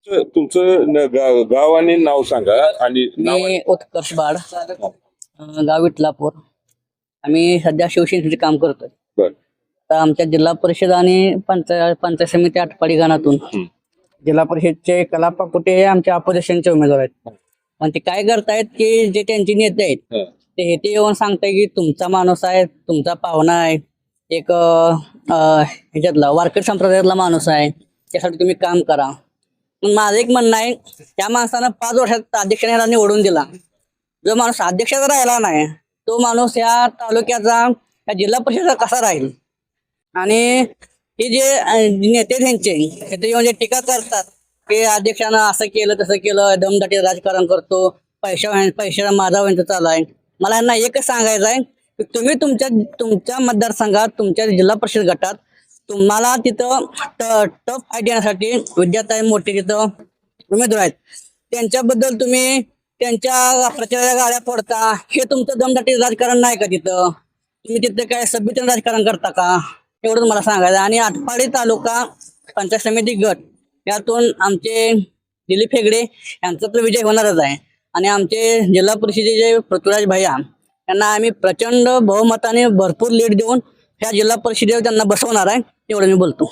तुमचं गाव आणि नाव सांगा आणि मी उत्कर्ष बाड, गाव विटलापूर. आम्ही सध्या शिवसेनेचे काम करतोय. बर. तर आमच्या जिल्हा परिषद आणि पंचायत समिती आटपाडी गणातून जिल्हा परिषदचे कलापा कुटे हे आमच्या अपोजिशनचे उमेदवार आहेत. पण ते काय करतायत की जे त्यांचे नेते आहेत ते हे येऊन सांगताय की तुमचा माणूस आहे, तुमचा पाहुणा आहे, एक ह्याच्यातला वारकरी संप्रदायातला माणूस आहे, त्यासाठी तुम्ही काम करा. मग माझं एक म्हणणं आहे, त्या माणसानं 5 वर्षात अध्यक्षाने ह्याला निवडून दिला. जो माणूस अध्यक्षाचा राहिला नाही तो माणूस या तालुक्याचा या जिल्हा परिषदेचा कसा राहील? आणि हे जे नेते त्यांचे ते येऊन जे टीका करतात की अध्यक्षानं असं केलं तसं केलं, दमदाटी राजकारण करतो, पैशाचा माझा वंच चालू आहे. मला यांना एकच सांगायचं आहे की तुम्ही तुमच्या मतदारसंघात तुमच्या जिल्हा परिषद गटात तुम्हाला तिथं टफ फाईट देण्यासाठी विद्याताई मोठे तिथं उमेदवार आहेत. त्यांच्याबद्दल तुम्ही त्यांच्या प्रचाराच्या गाड्या फोडता, हे तुमचं दमदाटी राजकारण नाही का? तिथं तुम्ही तिथं काय सभ्यतेने राजकारण करता का? एवढंच मला सांगायचं. आणि आटपाडी तालुका पंचायत समिती गट यातून आमचे दिलीप हेगडे यांचा तर विजय होणारच आहे. आणि आमचे जिल्हा परिषदेचे पृथ्वीराज भैया यांना आम्ही प्रचंड बहुमताने भरपूर लीड देऊन ह्या जिल्हा परिषदेवर त्यांना बसवणार आहे. एवढं मी बोलतो.